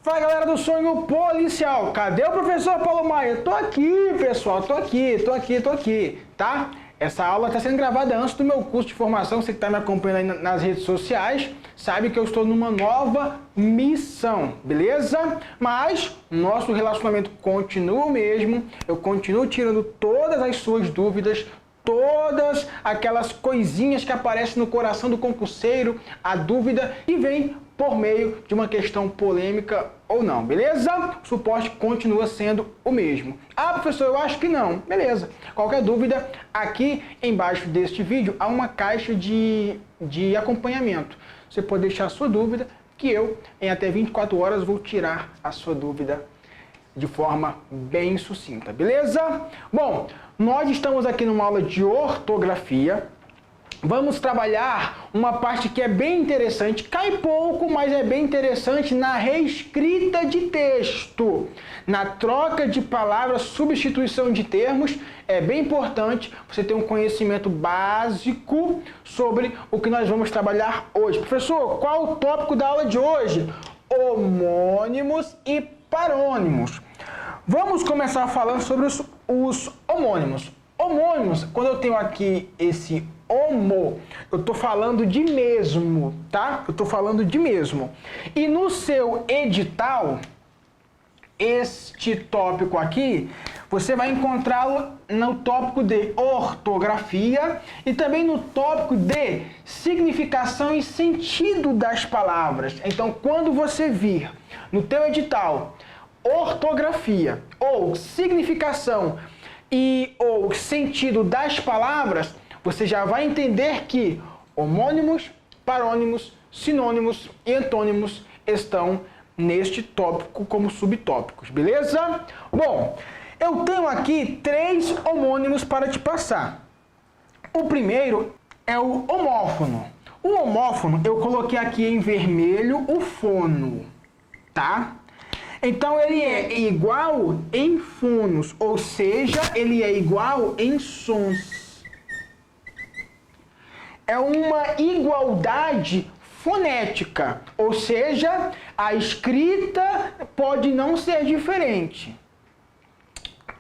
Fala galera do Sonho Policial, cadê o professor Paulo Maia? Tô aqui pessoal, tô aqui, tá? Essa aula está sendo gravada antes do meu curso de formação, você que está me acompanhando aí nas redes sociais, sabe que eu estou numa nova missão, beleza? Mas nosso relacionamento continua o mesmo, eu continuo tirando todas as suas dúvidas, todas aquelas coisinhas que aparecem no coração do concurseiro, a dúvida que vem por meio de uma questão polêmica ou não, beleza? O suporte continua sendo o mesmo. Ah, professor, eu acho que não. Beleza. Qualquer dúvida, aqui embaixo deste vídeo há uma caixa de acompanhamento. Você pode deixar a sua dúvida, que eu, em até 24 horas, vou tirar a sua dúvida de forma bem sucinta, beleza? Bom, nós estamos aqui numa aula de ortografia. Vamos trabalhar uma parte que é bem interessante, cai pouco, mas é bem interessante na reescrita de texto, na troca de palavras, substituição de termos. É bem importante você ter um conhecimento básico sobre o que nós vamos trabalhar hoje. Professor, qual o tópico da aula de hoje? Homônimos e parônimos. Vamos começar falando sobre os homônimos. Homônimos, quando eu tenho aqui esse homo, eu estou falando de mesmo, tá? Eu estou falando de mesmo. E no seu edital, este tópico aqui, você vai encontrá-lo no tópico de ortografia e também no tópico de significação e sentido das palavras. Então, quando você vir no teu edital ortografia ou significação ou sentido das palavras, você já vai entender que homônimos, parônimos, sinônimos e antônimos estão neste tópico como subtópicos, beleza? Bom, eu tenho aqui 3 homônimos para te passar. O primeiro é o homófono. O homófono, eu coloquei aqui em vermelho o fono, tá? Então, ele é igual em fonos, ou seja, ele é igual em sons. É uma igualdade fonética, ou seja, a escrita pode não ser diferente.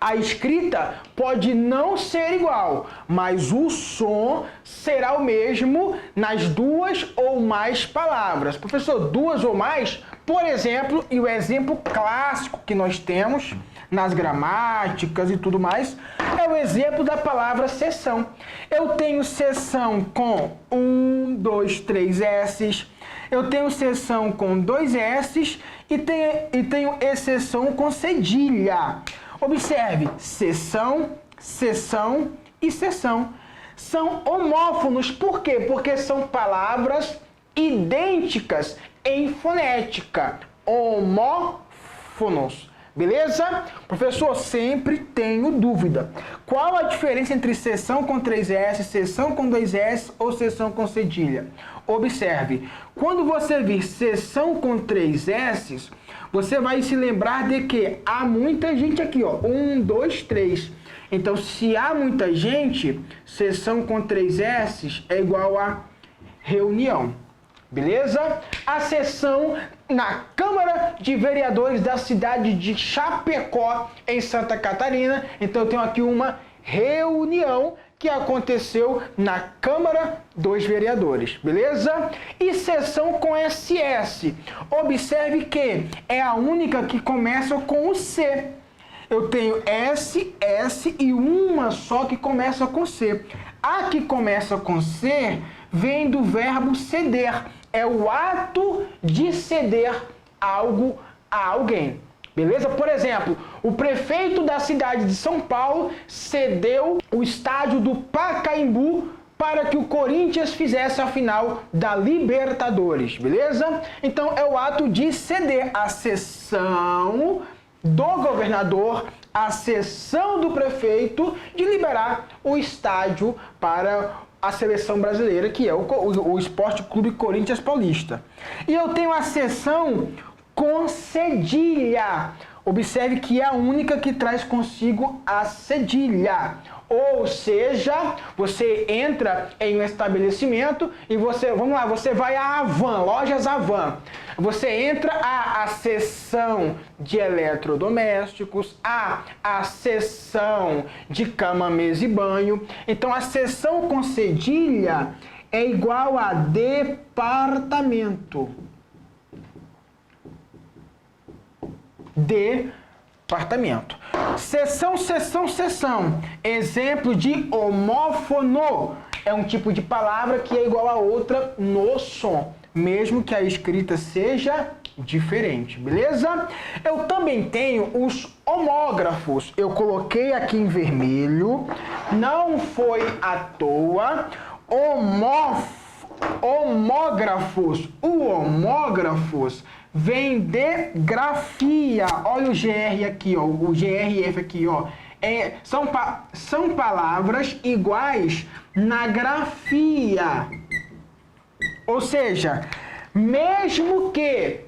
A escrita pode não ser igual, mas o som será o mesmo nas 2 ou mais palavras. Professor, 2 ou mais? Por exemplo, e o exemplo clássico que nós temos nas gramáticas e tudo mais, é o exemplo da palavra sessão. Eu tenho sessão com 1, 2, 3 S's, eu tenho sessão com 2 S's e tenho exceção com cedilha. Observe, sessão, sessão e sessão. São homófonos, por quê? Porque são palavras idênticas em fonética. Homófonos. Beleza? Professor, sempre tenho dúvida. Qual a diferença entre sessão com 3 S, sessão com 2 S ou sessão com cedilha? Observe, quando você vir sessão com 3 S, você vai se lembrar de que há muita gente aqui, ó. 1, 2, 3. Então, se há muita gente, sessão com 3 S é igual a reunião. Beleza? A sessão na Câmara de Vereadores da cidade de Chapecó, em Santa Catarina. Então, eu tenho aqui uma reunião que aconteceu na Câmara dos Vereadores, beleza? E sessão com SS. Observe que é a única que começa com o C. Eu tenho S, S e uma só que começa com C. A que começa com C vem do verbo ceder. É o ato de ceder algo a alguém. Beleza? Por exemplo, o prefeito da cidade de São Paulo cedeu o estádio do Pacaembu para que o Corinthians fizesse a final da Libertadores. Beleza? Então, é o ato de ceder. A cessão do governador, a cessão do prefeito de liberar o estádio para a seleção brasileira, que é o Esporte Clube Corinthians Paulista. E eu tenho a cessão com cedilha. Observe que é a única que traz consigo a cedilha. Ou seja, você entra em um estabelecimento e você vai à Havan, lojas Havan. Você entra a seção de eletrodomésticos, a seção de cama, mesa e banho. Então, a seção com cedilha é igual a departamento. Departamento. Seção, seção, seção. Exemplo de homófono. É um tipo de palavra que é igual a outra no som, mesmo que a escrita seja diferente, beleza? Eu também tenho os homógrafos. Eu coloquei aqui em vermelho, não foi à toa. Homógrafos. O homógrafos vem de grafia. Olha o GR aqui, ó, o GRF aqui, ó. São palavras iguais na grafia. Ou seja, mesmo que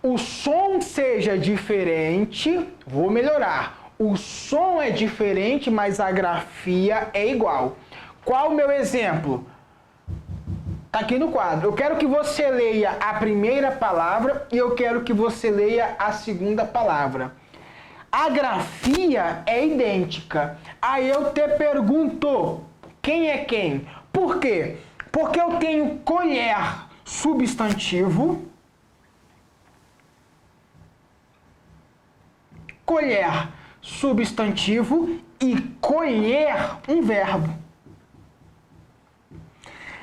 o som seja diferente, vou melhorar. O som é diferente, mas a grafia é igual. Qual o meu exemplo? Está aqui no quadro. Eu quero que você leia a primeira palavra e eu quero que você leia a segunda palavra. A grafia é idêntica. Aí eu te pergunto, quem é quem? Por quê? Porque eu tenho colher, substantivo. Colher, substantivo e colher, um verbo.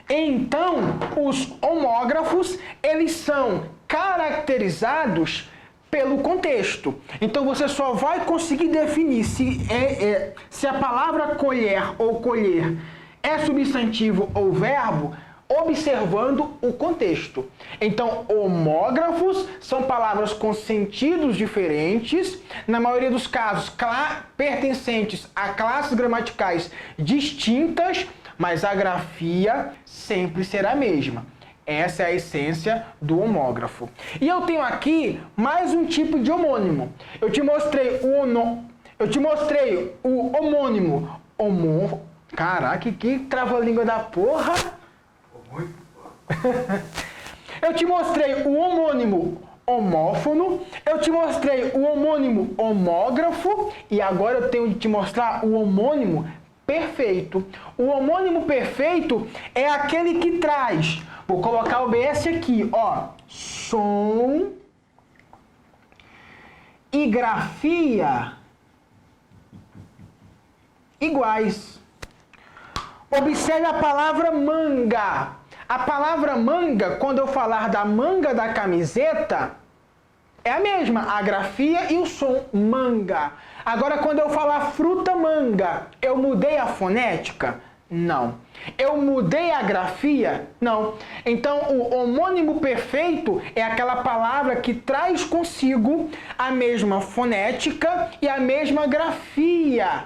Então, os homógrafos, eles são caracterizados pelo contexto. Então, você só vai conseguir definir se a palavra colher ou colher é substantivo ou verbo observando o contexto. Então, homógrafos são palavras com sentidos diferentes, na maioria dos casos, pertencentes a classes gramaticais distintas, mas a grafia sempre será a mesma. Essa é a essência do homógrafo. E eu tenho aqui mais um tipo de homônimo. Eu te mostrei o homônimo. Caraca, que trava-língua da porra! Eu te mostrei o homônimo homófono, eu te mostrei o homônimo homógrafo e agora eu tenho de te mostrar o homônimo perfeito. O homônimo perfeito é aquele que traz, vou colocar o OBS aqui, ó, som e grafia iguais. Observe a palavra manga. A palavra manga, quando eu falar da manga da camiseta, é a mesma, a grafia e o som, manga. Agora, quando eu falar fruta manga, eu mudei a fonética? Não. Eu mudei a grafia? Não. Então, o homônimo perfeito é aquela palavra que traz consigo a mesma fonética e a mesma grafia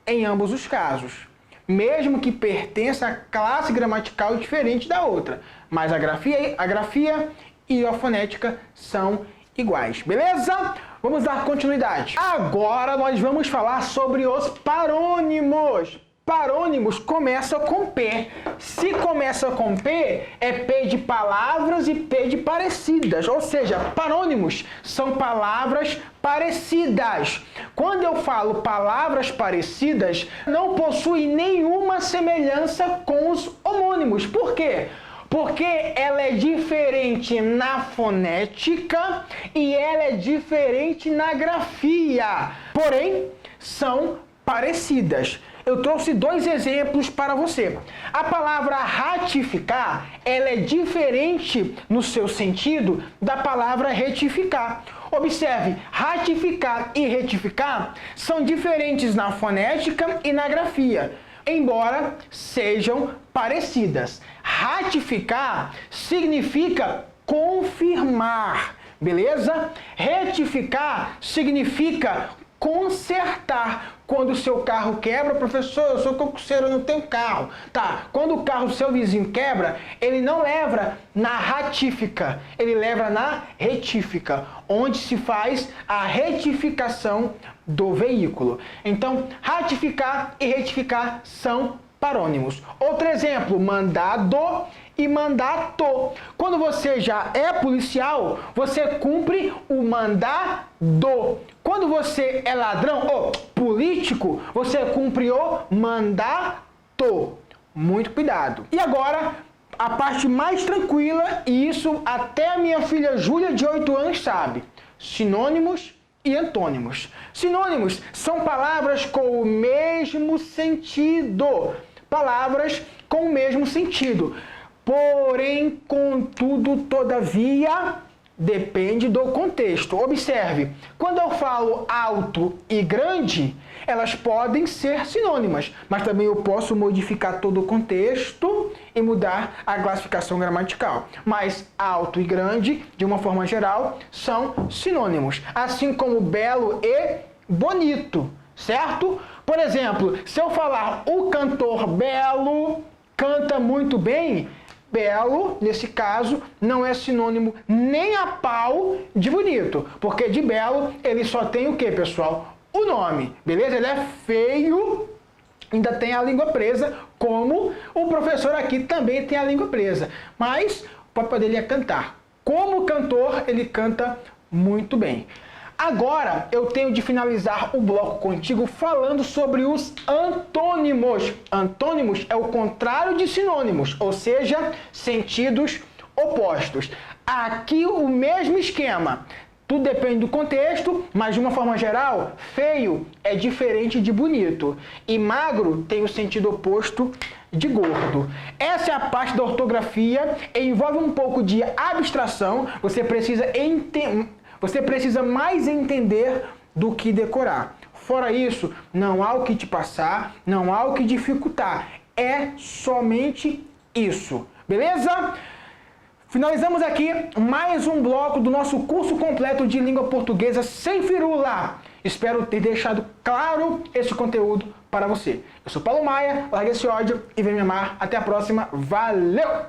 em ambos os casos. Mesmo que pertença a classe gramatical diferente da outra. Mas a grafia e a fonética são iguais, beleza? Vamos dar continuidade. Agora nós vamos falar sobre os parônimos. Parônimos começam com P. Se começa com P, é P de palavras e P de parecidas. Ou seja, parônimos são palavras parecidas. Quando eu falo palavras parecidas, não possui nenhuma semelhança com os homônimos. Por quê? Porque ela é diferente na fonética e ela é diferente na grafia. Porém, são parecidas. Eu trouxe dois exemplos para você. A palavra ratificar, ela é diferente no seu sentido da palavra retificar. Observe, ratificar e retificar são diferentes na fonética e na grafia, embora sejam parecidas. Ratificar significa confirmar, beleza? Retificar significa consertar. Quando o seu carro quebra, professor, eu sou concurseiro, eu não tenho carro. Tá, quando o carro do seu vizinho quebra, ele não leva na ratífica, ele leva na retífica, onde se faz a retificação do veículo. Então, ratificar e retificar são parônimos. Outro exemplo, mandado e mandato. Quando você já é policial, você cumpre o mandado. Quando você é ladrão ou político, você cumpre o mandato. Muito cuidado. E agora, a parte mais tranquila, e isso até a minha filha Júlia, de 8 anos, sabe. Sinônimos e antônimos. Sinônimos são palavras com o mesmo sentido. Palavras com o mesmo sentido. Porém, contudo, todavia, depende do contexto. Observe, quando eu falo alto e grande, elas podem ser sinônimas, mas também eu posso modificar todo o contexto e mudar a classificação gramatical. Mas alto e grande, de uma forma geral, são sinônimos, assim como belo e bonito, certo? Por exemplo, se eu falar o cantor Belo canta muito bem, belo, nesse caso, não é sinônimo nem a pau de bonito, porque de belo ele só tem o que, pessoal? O nome, beleza? Ele é feio, ainda tem a língua presa, como o professor aqui também tem a língua presa, mas o papai dele é cantar. Como cantor, ele canta muito bem. Agora, eu tenho de finalizar o bloco contigo falando sobre os antônimos. Antônimos é o contrário de sinônimos, ou seja, sentidos opostos. Aqui o mesmo esquema. Tudo depende do contexto, mas de uma forma geral, feio é diferente de bonito. E magro tem o sentido oposto de gordo. Essa é a parte da ortografia, envolve um pouco de abstração, você precisa mais entender do que decorar. Fora isso, não há o que te passar, não há o que dificultar. É somente isso. Beleza? Finalizamos aqui mais um bloco do nosso curso completo de língua portuguesa sem firula. Espero ter deixado claro esse conteúdo para você. Eu sou Paulo Maia, larga esse ódio e vem me amar. Até a próxima. Valeu!